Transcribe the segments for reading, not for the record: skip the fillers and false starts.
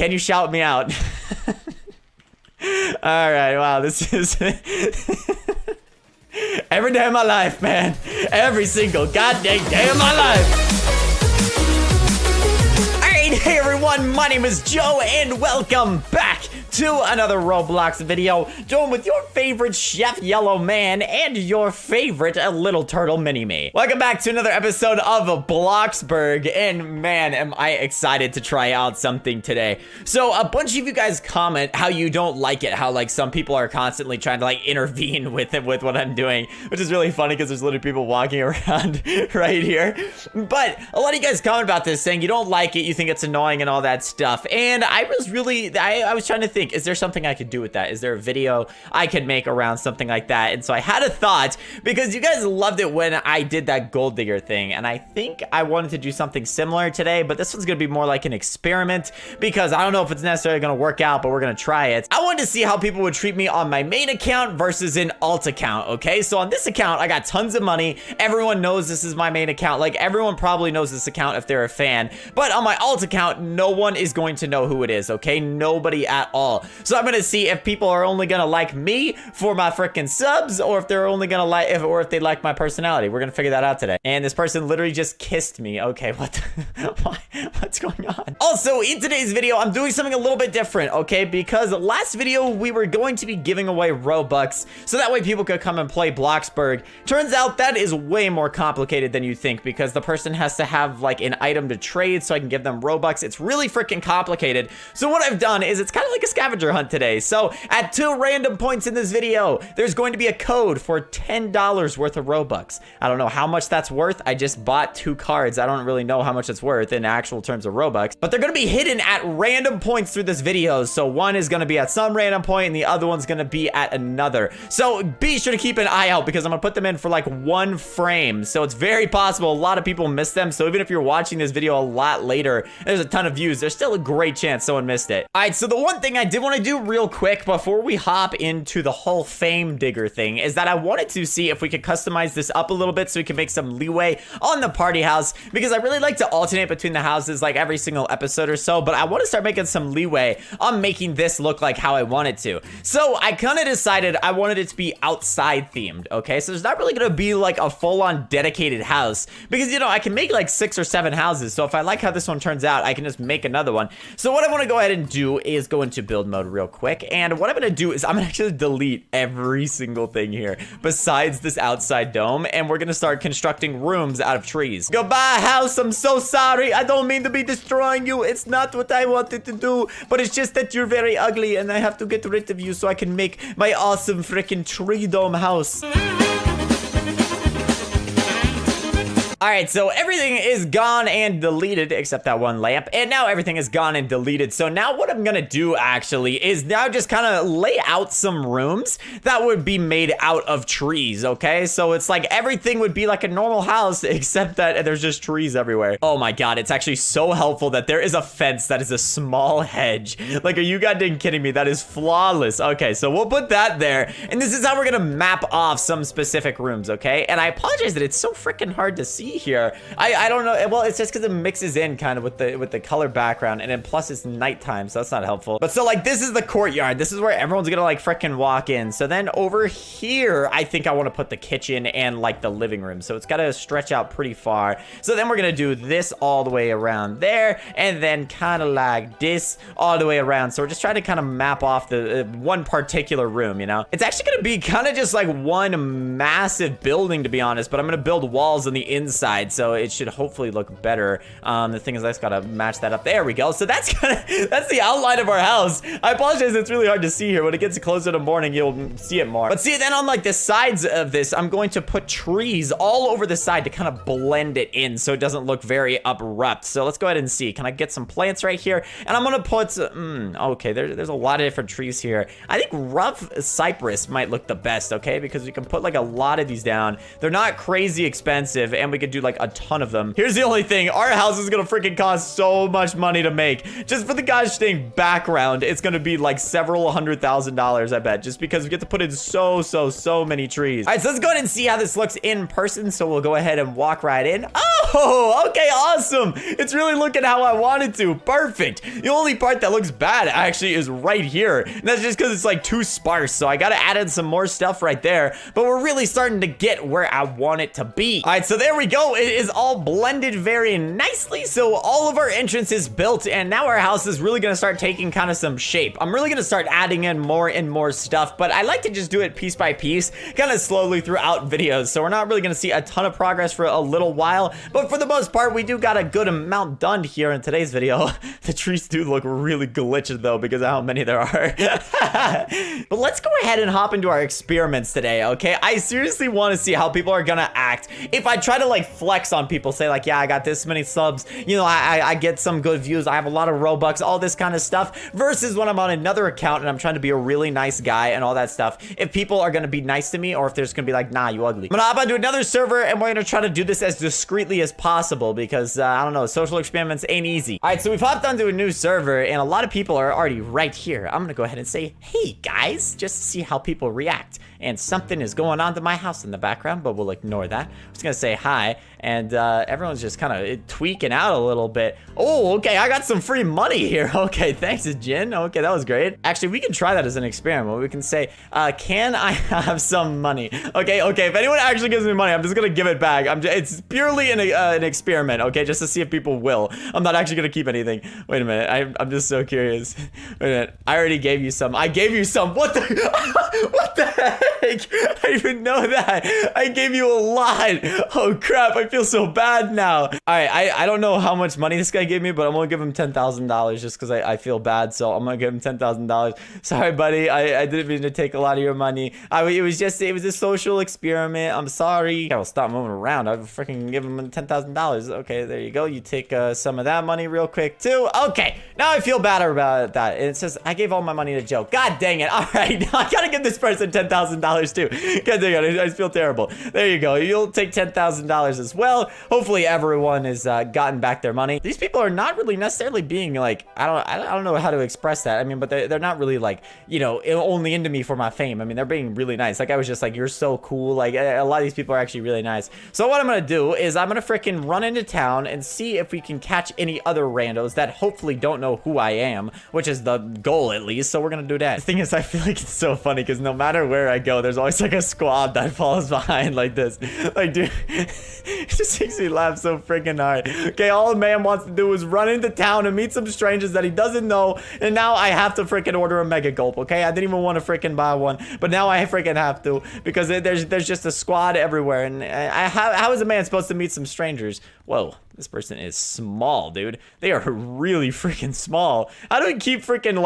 Can you shout me out? All right, wow, this is every day of my life, man. Every single goddamn day of my life. Hey everyone, my name is Joe and welcome back to another Roblox video, doing with your favorite Chef Yellow Man and your favorite Little Turtle Mini-Me. Welcome back to another episode of Bloxburg, and man, am I excited to try out something today. So a bunch of you guys comment how you don't like it, how like some people are constantly trying to like intervene with what I'm doing, which is really funny because there's literally people walking around right here. But a lot of you guys comment about this saying you don't like it, you think it's annoying and all that stuff, and I was trying to think, is there something I could do with that? Is there a video I could make around something like that? And so I had a thought, because you guys loved it when I did that gold digger thing, and I think I wanted to do something similar today, but this one's gonna be more like an experiment, because I don't know if it's necessarily gonna work out, but we're gonna try it. I wanted to see how people would treat me on my main account versus an alt account, okay? So on this account, I got tons of money. Everyone knows this is my main account. Like, everyone probably knows this account if they're a fan, but on my alt account, no one is going to know who it is, okay? Nobody at all. So I'm gonna see if people are only gonna like me for my freaking subs, or if they're only gonna like, or if they like my personality. We're gonna figure that out today. And this person literally just kissed me. Okay, what's going on? Also, in today's video, I'm doing something a little bit different, okay? Because last video, we were going to be giving away Robux, so that way people could come and play Bloxburg. Turns out that is way more complicated than you think, because the person has to have like an item to trade so I can give them Robux. It's really freaking complicated. So what I've done is it's kind of like a scavenger hunt today. So at 2 random points in this video, there's going to be a code for $10 worth of Robux. I don't know how much that's worth. I just bought 2 cards. I don't really know how much it's worth in actual terms of Robux, but they're going to be hidden at random points through this video. So one is going to be at some random point and the other one's going to be at another. So be sure to keep an eye out, because I'm going to put them in for like 1 frame. So it's very possible a lot of people miss them. So even if you're watching this video a lot later, there's a ton of views, there's still a great chance someone missed it. All right, so the one thing I did want to do real quick before we hop into the whole fame digger thing is that I wanted to see if we could customize this up a little bit so we can make some leeway on the party house, because I really like to alternate between the houses like every single episode or so, but I want to start making some leeway on making this look like how I want it to. So I kind of decided I wanted it to be outside themed, okay? So there's not really going to be like a full-on dedicated house, because, you know, I can make like 6 or 7 houses, so if I like how this one turns out, I can just make another one. So what I want to go ahead and do is go into build mode real quick, and what I'm gonna do is I'm gonna actually delete every single thing here besides this outside dome, and we're gonna start constructing rooms out of trees. Goodbye, house. I'm so sorry. I don't mean to be destroying you. It's not what I wanted to do, but it's just that you're very ugly and I have to get rid of you so I can make my awesome freaking tree dome house. All right, so everything is gone and deleted except that one lamp, and now everything is gone and deleted. So now what I'm gonna do actually is now just kind of lay out some rooms that would be made out of trees, okay? So it's like everything would be like a normal house except that there's just trees everywhere. Oh my god, it's actually so helpful that there is a fence that is a small hedge. Like, are you goddamn kidding me? That is flawless. Okay, so we'll put that there, and this is how we're gonna map off some specific rooms, okay? And I apologize that it's so freaking hard to see here. I don't know. Well, it's just because it mixes in kind of with the color background, and then plus it's nighttime, so that's not helpful. But so like this is the courtyard. This is where everyone's gonna like freaking walk in. So then over here, I think I want to put the kitchen and like the living room. So it's got to stretch out pretty far. So then we're gonna do this all the way around there, and then kind of like this all the way around. So we're just trying to kind of map off the one particular room, you know? It's actually gonna be kind of just like one massive building, to be honest, but I'm gonna build walls on the inside, so it should hopefully look better. The thing is, I just gotta match that up. There we go. So that's the outline of our house. I apologize, it's really hard to see here. When it gets closer to morning, you'll see it more. But see, then on like the sides of this, I'm going to put trees all over the side to kind of blend it in so it doesn't look very abrupt. So let's go ahead and see. Can I get some plants right here? And I'm gonna put okay, there's a lot of different trees here. I think rough cypress might look the best, okay? Because we can put like a lot of these down. They're not crazy expensive, and we could do like a ton of them. Here's the only thing. Our house is gonna freaking cost so much money to make. Just for the gosh dang background, it's gonna be like several $100,000, I bet. Just because we get to put in so many trees. All right, so let's go ahead and see how this looks in person. So we'll go ahead and walk right in. Oh, Oh, okay, awesome. It's really looking how I wanted to. Perfect. The only part that looks bad actually is right here. And that's just because it's like too sparse. So I got to add in some more stuff right there. But we're really starting to get where I want it to be. All right, so there we go. It is all blended very nicely. So all of our entrance is built. And now our house is really going to start taking kind of some shape. I'm really going to start adding in more and more stuff. But I like to just do it piece by piece, kind of slowly throughout videos. So we're not really going to see a ton of progress for a little while. But for the most part, we do got a good amount done here in today's video. The trees do look really glitched though because of how many there are. But let's go ahead and hop into our experiments today, okay? I seriously want to see how people are gonna act if I try to like flex on people, say like, yeah, I got this many subs, you know, I get some good views, I have a lot of Robux, all this kind of stuff, versus when I'm on another account and I'm trying to be a really nice guy and all that stuff. If people are gonna be nice to me or if there's gonna be like, nah, you ugly. I'm gonna hop onto another server and we're gonna try to do this as discreetly as possible because I don't know, social experiments ain't easy. All right, so we've hopped onto a new server and a lot of people are already right here. I'm gonna go ahead and say, hey guys, just to see how people react. And something is going on to my house in the background, but we'll ignore that. I'm just gonna say hi, and everyone's just kind of tweaking out a little bit. Oh, okay, I got some free money here. Okay, thanks, Jin. Okay, that was great. Actually, we can try that as an experiment. We can say, can I have some money? Okay, if anyone actually gives me money, I'm just gonna give it back. It's purely an experiment, okay, just to see if people will. I'm not actually gonna keep anything. Wait a minute, I'm just so curious. Wait a minute, I already gave you some. I gave you some. What the? What the heck? I didn't even know that. I gave you a lot. Oh crap, I feel so bad now. All right, I don't know how much money this guy gave me, but I'm gonna give him $10,000 just because I feel bad. So I'm gonna give him $10,000. Sorry, buddy. I didn't mean to take a lot of your money. It was a social experiment. I'm sorry. I will stop moving around. I'll freaking give him $10,000. Okay, there you go. You take some of that money real quick too. Okay, now I feel better about that. And it says I gave all my money to Joe. God dang it. All right, now I gotta give this person $10,000 too. God dang it, I feel terrible. There you go. You'll take $10,000 as well. Hopefully everyone has gotten back their money. These people are not really necessarily being like, I don't know how to express that. I mean, but they're not really like, you know, only into me for my fame. I mean, they're being really nice. Like I was just like, you're so cool. Like a lot of these people are actually really nice. So what I'm gonna do is I'm gonna freaking run into town and see if we can catch any other randos that hopefully don't know who I am, which is the goal at least. So we're gonna do that. The thing is, I feel like it's so funny because no matter where I go, there's always like a squad that falls behind like this. Like, dude, it just makes me laugh so freaking hard. Okay, all a man wants to do is run into town and meet some strangers that he doesn't know, and now I have to freaking order a mega gulp. Okay, I didn't even want to freaking buy one, but now I freaking have to because there's just a squad everywhere, and how is a man supposed to meet some strangers? Whoa, this person is small, dude. They are really freaking small. How do we keep freaking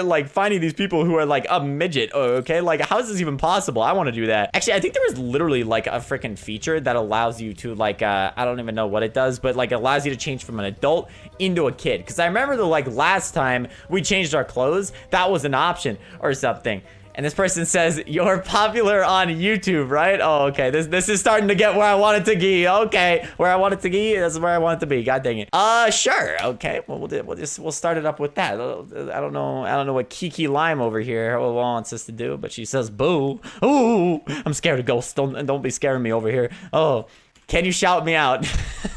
like finding these people who are like a midget? Okay, like how is this even possible? I want to do that. Actually, I think there was literally like a freaking feature that allows you to like I don't even know what it does, but like allows you to change from an adult into a kid. Because I remember last time we changed our clothes, that was an option or something. And this person says, you're popular on YouTube, right? Oh, okay. This is starting to get where I want it to be. Okay. Where I want it to be, that's where I want it to be. God dang it. Sure. Okay. Well, we'll start it up with that. I don't know what Kiki Lime over here wants us to do, but she says, boo. Ooh, I'm scared of ghosts. Don't be scaring me over here. Oh, can you shout me out?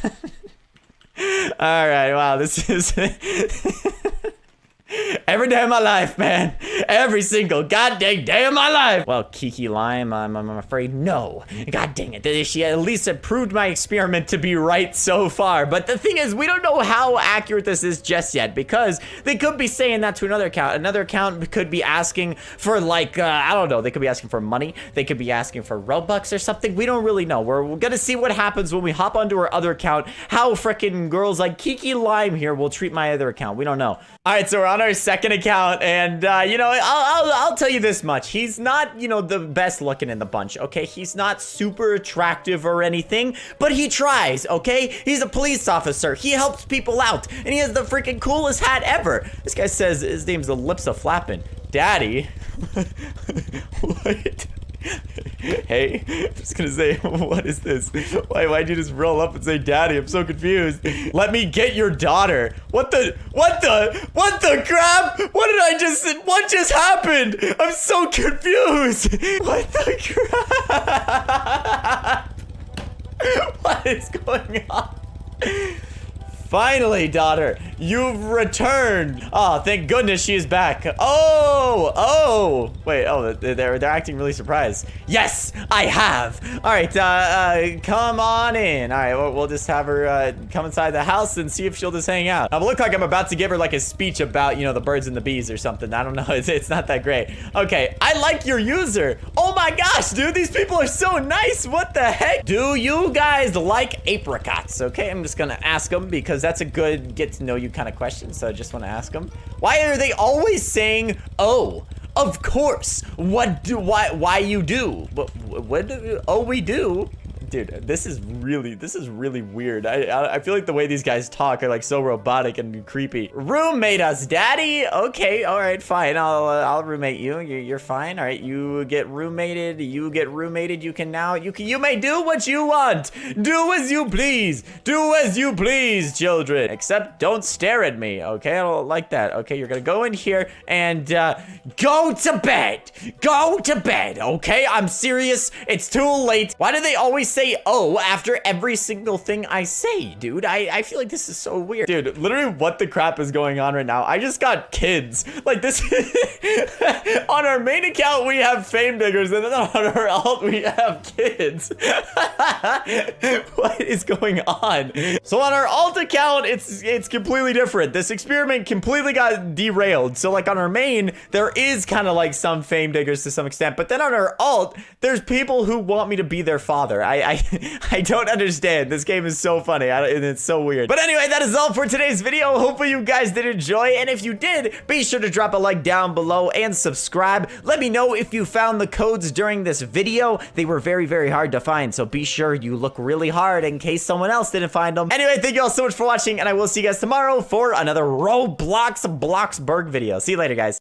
All right. Wow. This is... Every day of my life, man. Every single goddamn day of my life. Well, Kiki Lime, I'm afraid no. God dang it. She at least approved my experiment to be right so far. But the thing is, we don't know how accurate this is just yet because they could be saying that to another account. Another account could be asking for like, I don't know. They could be asking for money. They could be asking for Robux or something. We don't really know. We're gonna see what happens when we hop onto our other account. How freaking girls like Kiki Lime here will treat my other account. We don't know. All right, so we're on our second account, and you know, I'll tell you this much: he's not, you know, the best looking in the bunch. Okay, he's not super attractive or anything, but he tries. Okay, he's a police officer. He helps people out, and he has the freaking coolest hat ever. This guy says his name's the Lips of Flappin'. Daddy. What? Hey, I'm just gonna say, what is this? Why'd you just roll up and say daddy? I'm so confused. Let me get your daughter. What the crap? What just happened? I'm so confused. What the crap? What is going on? Finally, daughter, you've returned. Oh, thank goodness she's back. Oh, wait, they're acting really surprised. Yes, I have. All right, come on in. All right, we'll just have her come inside the house and see if she'll just hang out. I look like I'm about to give her like a speech about, you know, the birds and the bees or something. I don't know, it's not that great. Okay, I like your user. Oh my gosh, dude, these people are so nice. What the heck? Do you guys like apricots? Okay, I'm just gonna ask them because that's a good get to know you kind of question. So I just want to ask them, why are they always saying, oh, of course, why you do? Oh, we do. Dude, this is really weird. I feel like the way these guys talk are like so robotic and creepy. Roommate us, daddy. Okay, all right, fine. I'll roommate you. You're fine. All right, you get roommated. You get roommated. You can now. You may do what you want. Do as you please. Do as you please, children. Except don't stare at me. Okay, I don't like that. Okay, you're gonna go in here and go to bed. Go to bed. Okay, I'm serious. It's too late. Why do they always say oh after every single thing I say, dude? I feel like this is so weird. Dude, literally what the crap is going on right now? I just got kids. Like this on our main account we have fame diggers, and then on our alt we have kids. What is going on? So on our alt account it's completely different. This experiment completely got derailed. So like on our main there is kind of like some fame diggers to some extent, but then on our alt there's people who want me to be their father. I don't understand. This game is so funny. And it's so weird. But anyway, that is all for today's video. Hopefully you guys did enjoy. And if you did, be sure to drop a like down below and subscribe. Let me know if you found the codes during this video. They were very hard to find. So be sure you look really hard in case someone else didn't find them. Anyway, thank you all so much for watching. And I will see you guys tomorrow for another Roblox Bloxburg video. See you later, guys.